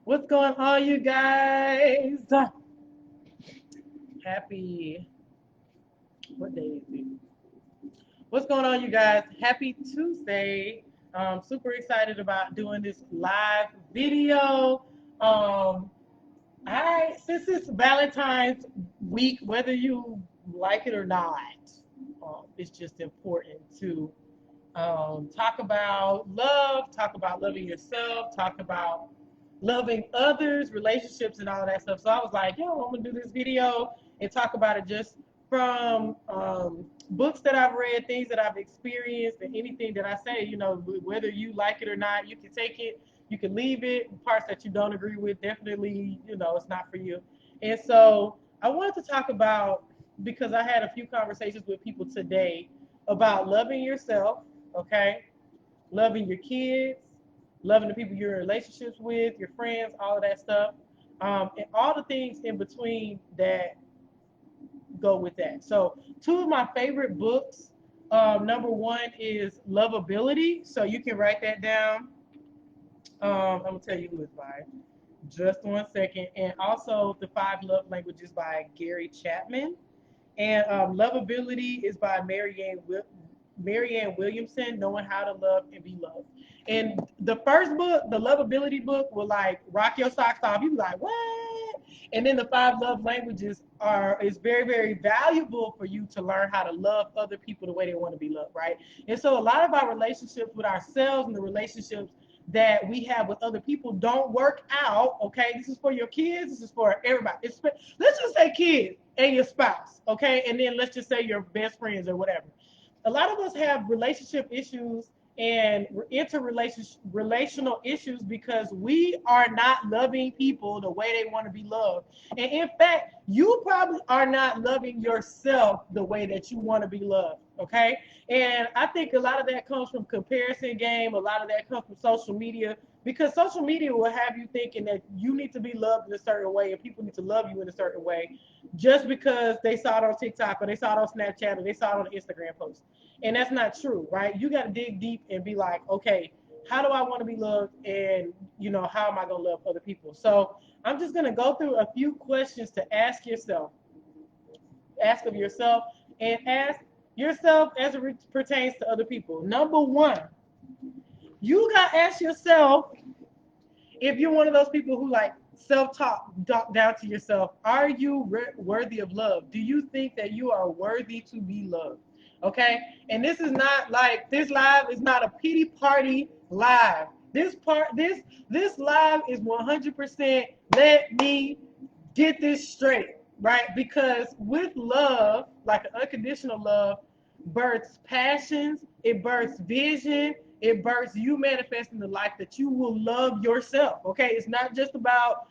What's going on, you guys? Happy, what day is it? What's going on, you guys? Happy Tuesday. Super excited about doing this live video. Um, since it's Valentine's week, whether you like it or not, it's just important to talk about love, talk about loving yourself, talk about loving others, relationships, and all that stuff. So I was like, yo, I'm gonna do this video and talk about it just from books that I've read, things that I've experienced, and anything that I say. Whether you like it or not, you can take it, you can leave it. Parts that you don't agree with, definitely, it's not for you. And so I wanted to talk about, because I had a few conversations with people today about loving yourself, okay, loving your kids, loving the people you're in relationships with, your friends, all of that stuff, and all the things in between that go with that. So, two of my favorite books. Number one is Loveablitliy. So you can write that down. I'm gonna tell you who it's by. Just 1 second. And also The Five Love Languages by Gary Chapman. And Loveablitliy is by Marianne Williamson, Knowing How to Love and Be Loved. And the first book, the Loveablitliy book, will like rock your socks off. You be like, what? And then the Five Love Languages is very, very valuable for you to learn how to love other people the way they want to be loved, right? And so a lot of our relationships with ourselves and the relationships that we have with other people don't work out. Okay, this is for your kids. This is for everybody. Let's just say kids and your spouse. Okay, and then let's just say your best friends or whatever. A lot of us have relationship issues and interrelational issues because we are not loving people the way they want to be loved. And in fact, you probably are not loving yourself the way that you want to be loved. Okay. And I think a lot of that comes from comparison game. A lot of that comes from social media, because social media will have you thinking that you need to be loved in a certain way and people need to love you in a certain way just because they saw it on TikTok or they saw it on Snapchat or they saw it on an Instagram post. And that's not true, right? You got to dig deep and be like, okay, how do I want to be loved? And, how am I going to love other people? So I'm just going to go through a few questions to ask of yourself, and ask yourself as it pertains to other people. Number one, you got to ask yourself, if you're one of those people who like self-talk down to yourself, are you worthy of love? Do you think that you are worthy to be loved? Okay, and this is not like, this live is not a pity party live. This live is 100%. Let me get this straight, right? Because with love, like an unconditional love, births passions, it births vision, it births you manifesting the life that you will love yourself. Okay, it's not just about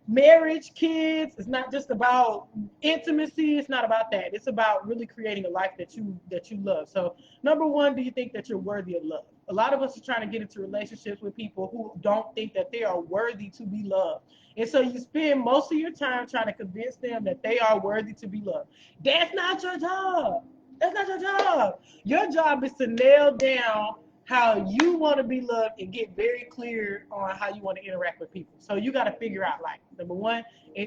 marriage, kids. It's not just about intimacy. It's not about that. It's about really creating a life that you love. So, number one, do you think that you're worthy of love? A lot of us are trying to get into relationships with people who don't think that they are worthy to be loved. And so you spend most of your time trying to convince them that they are worthy to be loved. That's not your job. That's not your job. Your job is to nail down how you want to be loved and get very clear on how you want to interact with people. So you got to figure out, like, number one,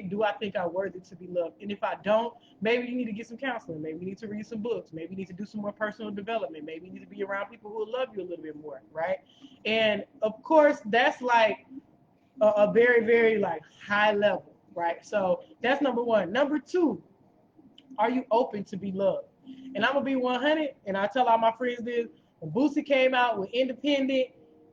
do I think I'm worthy to be loved? And if I don't, maybe you need to get some counseling. Maybe you need to read some books. Maybe you need to do some more personal development. Maybe you need to be around people who will love you a little bit more, right? And of course, that's like a very, very like high level, right? So that's number one. Number two, are you open to be loved? And I'm gonna be 100, and I tell all my friends this: when Boosie came out with Independent,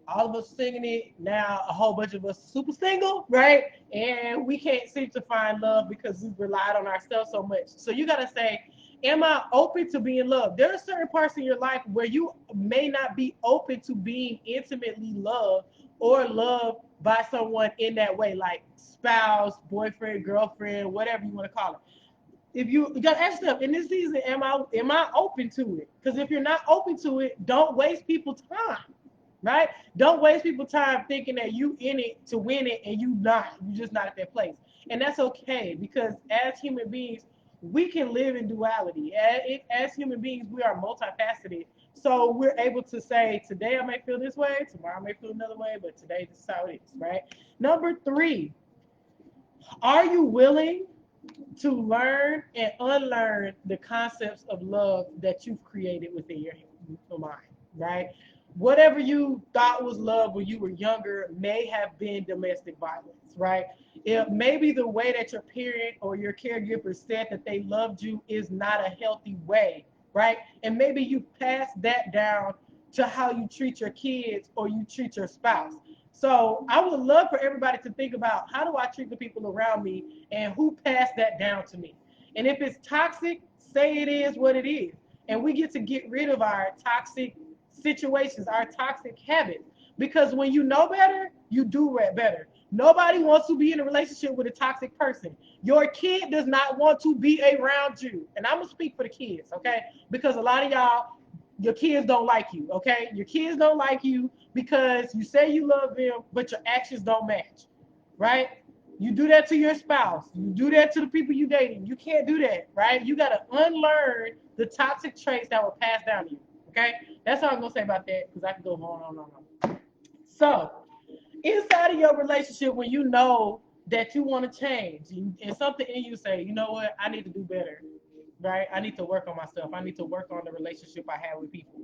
all of us singing it. Now a whole bunch of us super single, right? And we can't seem to find love because we've relied on ourselves so much. So you gotta say, am I open to being loved? There are certain parts in your life where you may not be open to being intimately loved or loved by someone in that way, like spouse, boyfriend, girlfriend, whatever you want to call it. If you got to ask yourself, in this season, am I open to it? Because if you're not open to it, don't waste people's time, right? Don't waste people's time thinking that you in it to win it and you not. You're just not at that place. And that's okay, because as human beings, we can live in duality. As human beings, we are multifaceted. So we're able to say, today I may feel this way, tomorrow I may feel another way, but today this is how it is, right? Number 3, are you willing to learn and unlearn the concepts of love that you've created within your mind, right? Whatever you thought was love when you were younger may have been domestic violence, right? It maybe the way that your parent or your caregiver said that they loved you is not a healthy way, right? And maybe you pass that down to how you treat your kids or you treat your spouse. So I would love for everybody to think about, how do I treat the people around me and who passed that down to me? And if it's toxic, say it is what it is. And we get rid of our toxic situations, our toxic habits. Because when you know better, you do better. Nobody wants to be in a relationship with a toxic person. Your kid does not want to be around you. And I'm going to speak for the kids, okay? Because a lot of y'all, your kids don't like you, okay? Your kids don't like you because you say you love them, but your actions don't match, right? You do that to your spouse. You do that to the people you dating. You can't do that, right? You got to unlearn the toxic traits that were passed down to you, okay? That's all I'm going to say about that, because I can go on. So, inside of your relationship, when you know that you want to change and something in you say, you know what, I need to do better, right? I need to work on myself. I need to work on the relationship I have with people.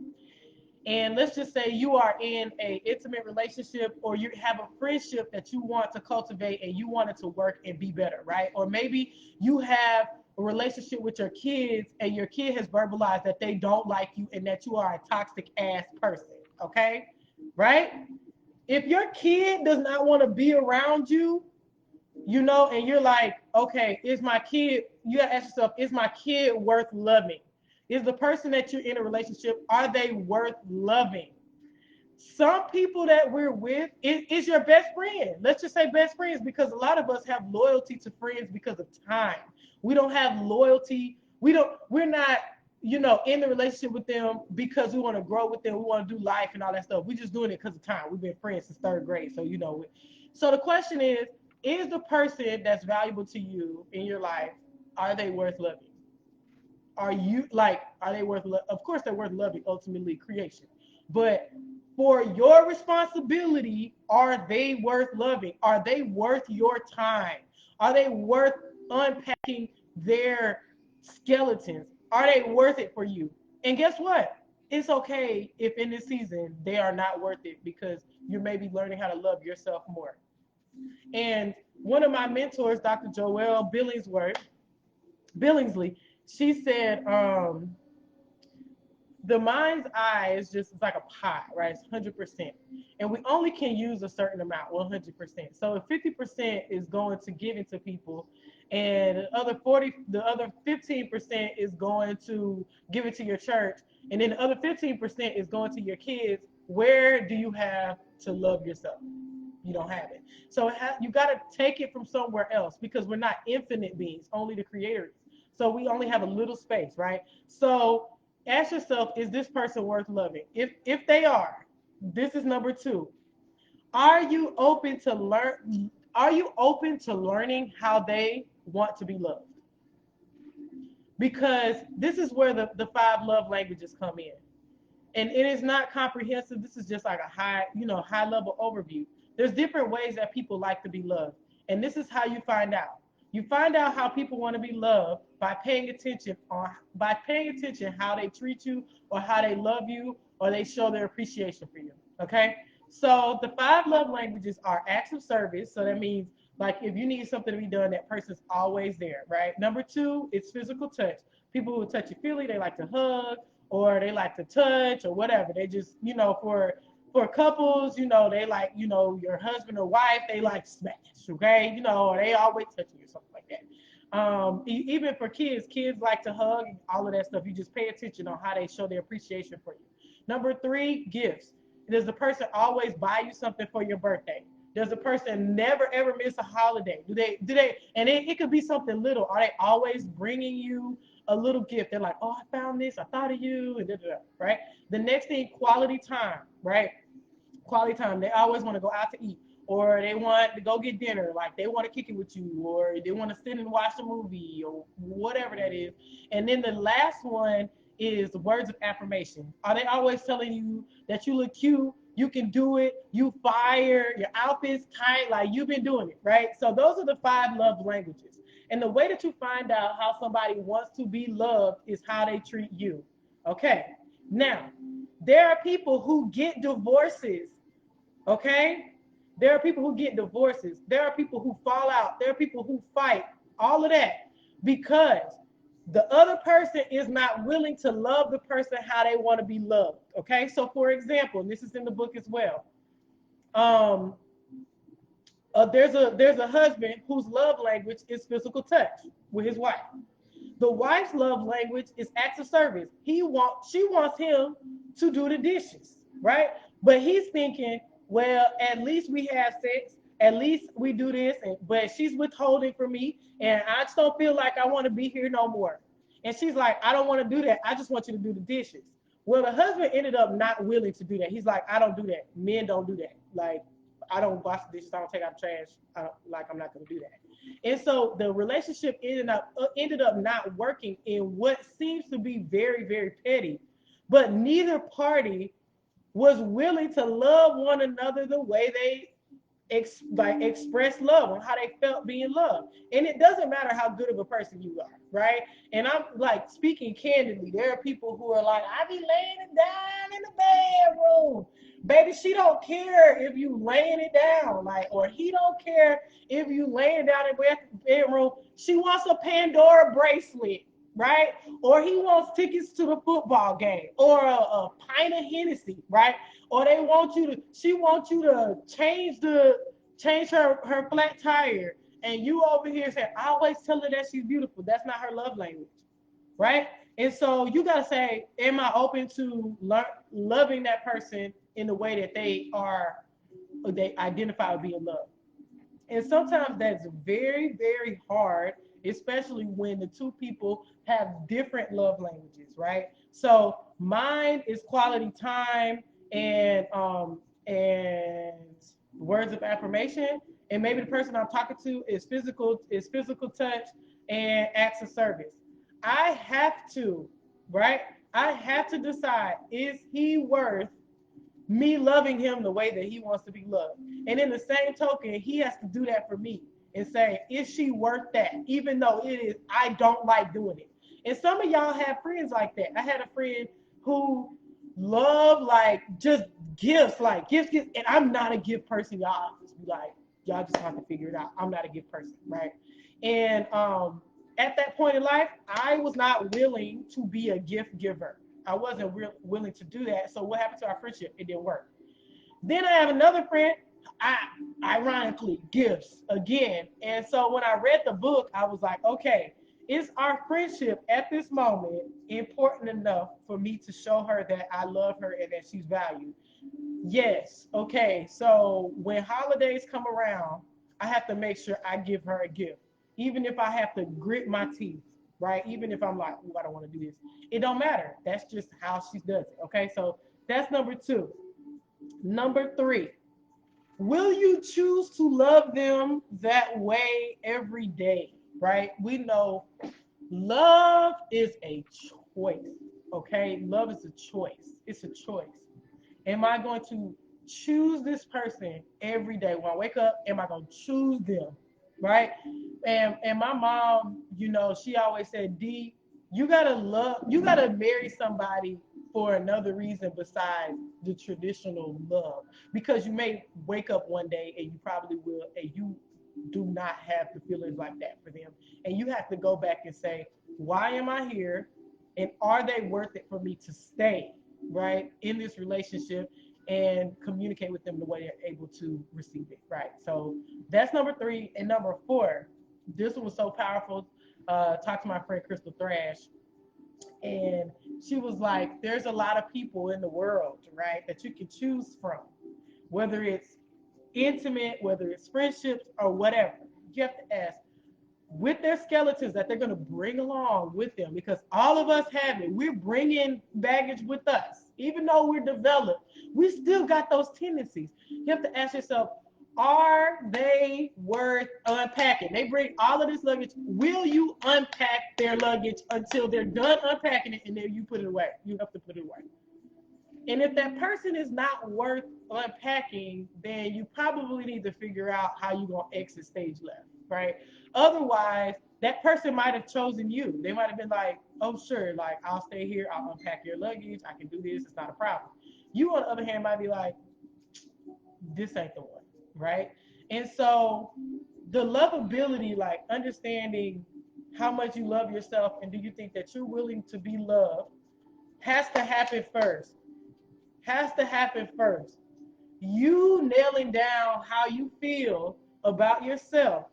And let's just say you are in an intimate relationship, or you have a friendship that you want to cultivate and you want it to work and be better, right? Or maybe you have a relationship with your kids and your kid has verbalized that they don't like you and that you are a toxic ass person, okay? Right? If your kid does not want to be around you, you know, and you're like, okay, is my kid, you gotta ask yourself, is my kid worth loving? Is the person that you're in a relationship, are they worth loving? Some people that we're with is your best friend. Let's just say best friends, because a lot of us have loyalty to friends because of time. We don't have loyalty. We're not, you know, in the relationship with them because we want to grow with them. We want to do life and all that stuff. We're just doing it because of time. We've been friends since 3rd grade. So, you know, so the question is the person that's valuable to you in your life, are they worth loving? Are they worth of course they're worth loving, ultimately creation. But for your responsibility, are they worth loving? Are they worth your time? Are they worth unpacking their skeletons? Are they worth it for you? And guess what? It's okay if in this season they are not worth it, because you're maybe learning how to love yourself more. And one of my mentors, Dr. Joelle Billingsley, she said, the mind's eye is just it's like a pie, right? It's 100%. And we only can use a certain amount, 100%. So if 50% is going to giving to people, and the other 15% is going to give it to your church, and then the other 15% is going to your kids, where do you have to love yourself? You don't have it. So you got to take it from somewhere else, because we're not infinite beings, only the creator is. So we only have a little space, right? So ask yourself, is this person worth loving? If they are, this is number 2. Are you open to learning how they want to be loved? Because this is where the 5 love languages come in. And it is not comprehensive. This is just like a high level overview. There's different ways that people like to be loved. And this is how you find out. You find out how people want to be loved by paying attention how they treat you, or how they love you, or they show their appreciation for you. Okay? So the 5 love languages are acts of service. So that means, like, if you need something to be done, that person's always there, right? Number 2, it's physical touch. People who touch you feely, they like to hug, or they like to touch, or whatever. They just, for couples, they like, your husband or wife, they like smash, okay? Or they always touching you, something like that. Even for kids like to hug and all of that stuff. You just pay attention on how they show their appreciation for you. Number 3, gifts. Does the person always buy you something for your birthday? Does the person never ever miss a holiday? Do they? And it could be something little. Are they always bringing you a little gift? They're like, oh, I found this. I thought of you, and right? The next thing, quality time, right? Quality time. They always want to go out to eat, or they want to go get dinner. Like, they want to kick it with you, or they want to sit and watch a movie, or whatever that is. And then the last one is words of affirmation. Are they always telling you that you look cute, you can do it, you fire, your outfit's tight, like you've been doing it, right? So those are the 5 love languages. And the way that you find out how somebody wants to be loved is how they treat you. Okay. Now, there are people who get divorces. Okay? There are people who get divorces. There are people who fall out. There are people who fight. All of that because the other person is not willing to love the person how they want to be loved. Okay? So for example, and this is in the book as well. Um, there's a husband whose love language is physical touch with his wife. The wife's love language is acts of service. She wants him to do the dishes, right? But he's thinking, well, at least we have sex, at least we do this, but she's withholding from me, and I just don't feel like I want to be here no more. And she's like, I don't want to do that. I just want you to do the dishes. Well, the husband ended up not willing to do that. He's like, I don't do that. Men don't do that. Like, I don't wash the dishes. I don't take out the trash. I'm not going to do that. And so the relationship ended up not working in what seems to be very, very petty. But neither party was willing to love one another the way they express love on how they felt being loved. And it doesn't matter how good of a person you are, right? And I'm like speaking candidly. There are people who are like, I be laying it down in the bedroom. Baby, she don't care if you laying it down, like, or he don't care if you laying down in the bedroom. She wants a Pandora bracelet, right? Or he wants tickets to the football game, or a pint of Hennessy, right? Or she wants you to change her flat tire, and you over here say, I always tell her that she's beautiful. That's not her love language, right? And so you gotta say, am I open to loving that person in the way that they identify with being loved? And sometimes that's very, very hard, especially when the two people have different love languages, right? So mine is quality time and words of affirmation, and maybe the person I'm talking to is physical touch and acts of service. I have to, right? I have to decide, is he worth me loving him the way that he wants to be loved? And in the same token, he has to do that for me and say, is she worth that? Even though I don't like doing it. And some of y'all have friends like that. I had a friend who loved like just gifts, and I'm not a gift person. Y'all just be like, y'all just have to figure it out. I'm not a gift person, right? And at that point in life, I was not willing to be a gift giver. I wasn't willing to do that. So what happened to our friendship? It didn't work. Then I have another friend, ironically, gifts again. And so when I read the book, I was like, okay, is our friendship at this moment important enough for me to show her that I love her and that she's valued? Yes. Okay. So when holidays come around, I have to make sure I give her a gift, even if I have to grit my teeth, right? Even if I'm like, oh, I don't want to do this. It don't matter. That's just how she does it. Okay. So that's number 2. Number 3, will you choose to love them that way every day, right? We know love is a choice. Okay. Love is a choice. It's a choice. Am I going to choose this person every day? When I wake up, am I going to choose them? Right? And my mom, she always said, D, you gotta marry somebody for another reason besides the traditional love. Because you may wake up one day and you probably will, and you do not have the feelings like that for them. And you have to go back and say, why am I here? And are they worth it for me to stay, right, in this relationship and communicate with them the way they're able to receive it, right? So that's number 3. And number 4, this one was so powerful. Talked to my friend Crystal Thrash, and she was like, there's a lot of people in the world, right, that you can choose from, whether it's intimate, whether it's friendships or whatever. You have to ask, with their skeletons that they're going to bring along with them, because all of us have it. We're bringing baggage with us. Even though we're developed, we still got those tendencies. You have to ask yourself, Are they worth unpacking? They bring all of this luggage. Will you unpack their luggage until they're done unpacking it, and then you put it away? You have to put it away. And if that person is not worth unpacking, then you probably need to figure out how you're going to exit stage left, right? Otherwise, that person might have chosen you. They might have been like, oh, sure, like, I'll stay here. I'll unpack your luggage. I can do this. It's not a problem. You, on the other hand, might be like, this ain't the one, right? And so the lovability, like understanding how much you love yourself and do you think that you're willing to be loved, has to happen first. Has to happen first. You nailing down how you feel about yourself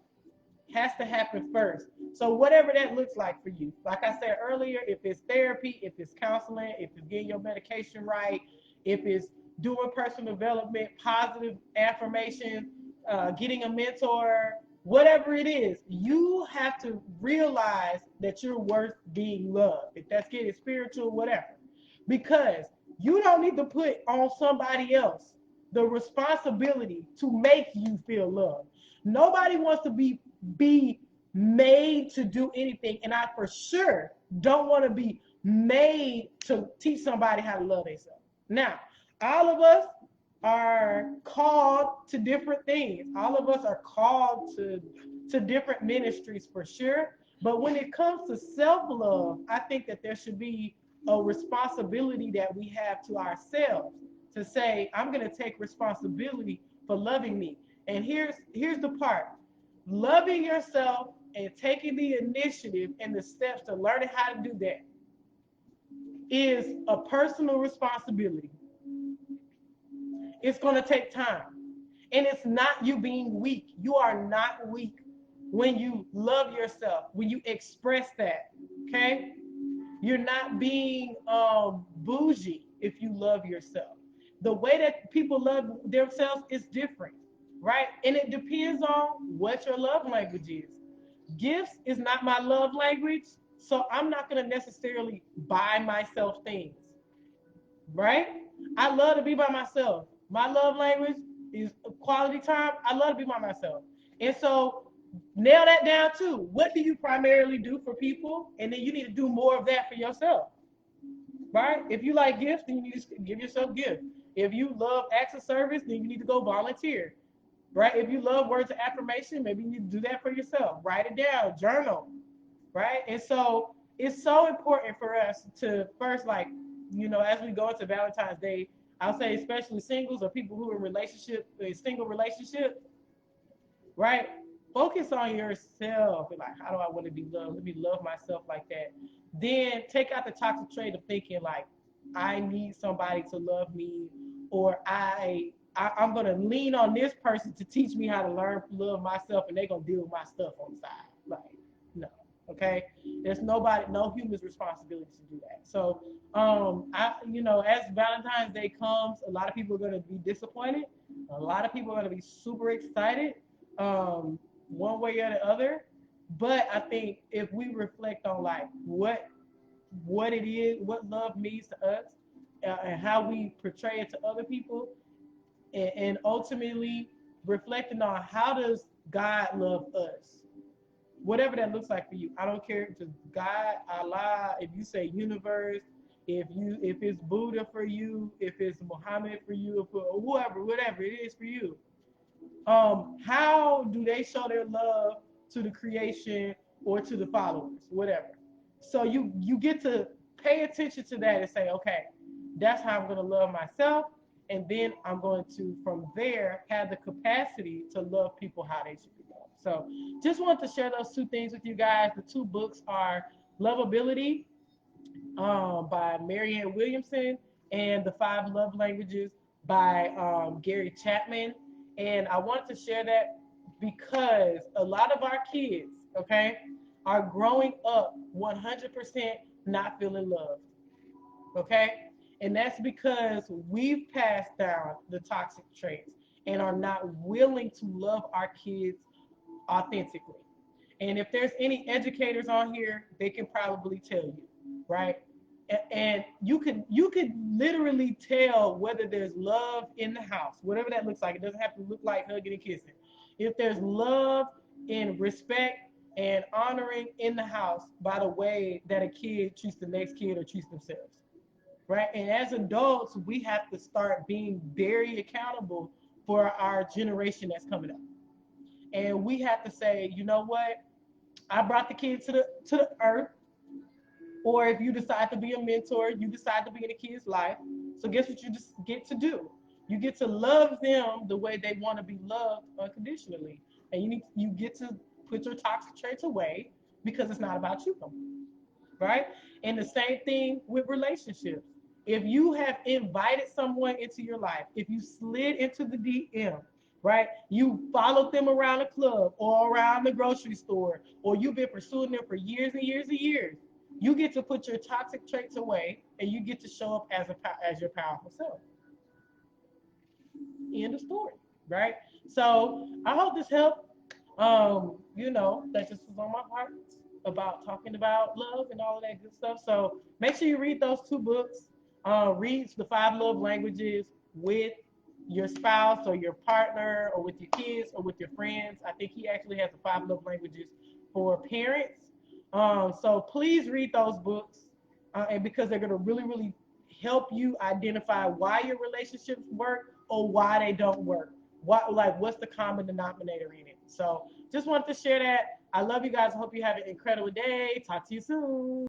has to happen first. So whatever that looks like for you, like I said earlier, if it's therapy, if it's counseling, if it's getting your medication right, if it's doing personal development, positive affirmation, getting a mentor, whatever it is, you have to realize that you're worth being loved. If that's getting spiritual, whatever, because you don't need to put on somebody else the responsibility to make you feel loved. Nobody wants to be made to do anything, and I for sure don't want to be made to teach somebody how to love themselves. Now, all of us are called to different things. All of us are called to different ministries for sure. But when it comes to self-love, I think that there should be a responsibility that we have to ourselves to say, I'm going to take responsibility for loving me. And here's the part. Loving yourself and taking the initiative and the steps to learning how to do that is a personal responsibility. It's going to take time. And it's not you being weak. You are not weak when you love yourself, when you express that. Okay? You're not being bougie if you love yourself. The way that people love themselves is different, right? And it depends on what your love language is. Gifts is not my love language, so I'm not going to necessarily buy myself things, right? I love to be by myself. My love language is quality time. I love to be by myself. And so nail that down too. What do you primarily do for people? And then you need to do more of that for yourself, right? If you like gifts, then you need to give yourself gifts. If you love acts of service, then you need to go volunteer, right? If you love words of affirmation, maybe you need to do that for yourself. Write it down, journal, right? And so it's so important for us to first, like, as we go into Valentine's Day, I'll say especially singles or people who are in single relationships, right? Focus on yourself. Like, how do I want to be loved? Let me love myself like that. Then take out the toxic trait of thinking like, I need somebody to love me, or I'm gonna lean on this person to teach me how to learn to love myself, and they're gonna deal with my stuff on the side. Like, no, okay. There's no human's responsibility to do that. So, as Valentine's Day comes, a lot of people are gonna be disappointed. A lot of people are gonna be super excited, one way or the other. But I think if we reflect on like what it is, what love means to us, and how we portray it to other people, and ultimately reflecting on how does God love us, whatever that looks like for you. I don't care if it's God, Allah, if you say universe, if it's Buddha for you, if it's Muhammad for you, or whoever, whatever it is for you. How do they show their love to the creation or to the followers, whatever? So you get to pay attention to that and say, okay, that's how I'm going to love myself, and then I'm going to from there have the capacity to love people how they should be loved. So just want to share those two things with you guys. The two books are Loveablitliy by Marianne Williamson, and The Five Love Languages by Gary Chapman. And I wanted to share that because a lot of our kids, okay, are growing up 100% not feeling loved, okay? And that's because we've passed down the toxic traits and are not willing to love our kids authentically. And if there's any educators on here, they can probably tell you, right? And you could literally tell whether there's love in the house, whatever that looks like. It doesn't have to look like hugging and kissing. If there's love and respect and honoring in the house by the way that a kid treats the next kid or treats themselves, right? And as adults, we have to start being very accountable for our generation that's coming up. And we have to say, you know what? I brought the kids to the earth. Or if you decide to be a mentor, you decide to be in a kid's life. So guess what you just get to do? You get to love them the way they want to be loved unconditionally. And you get to put your toxic traits away because it's not about you, right? And the same thing with relationships. If you have invited someone into your life, if you slid into the DM, right? You followed them around the club or around the grocery store, or you've been pursuing them for years and years and years. You get to put your toxic traits away, and you get to show up as your powerful self. End of story, right? So I hope this helped. That just was on my heart about talking about love and all of that good stuff. So make sure you read those two books. Read the five love languages with your spouse or your partner or with your kids or with your friends. I think he actually has the five love languages for parents. So please read those books, and because they're going to really, really help you identify why your relationships work or why they don't work. What's the common denominator in it? So just wanted to share that. I love you guys. I hope you have an incredible day. Talk to you soon.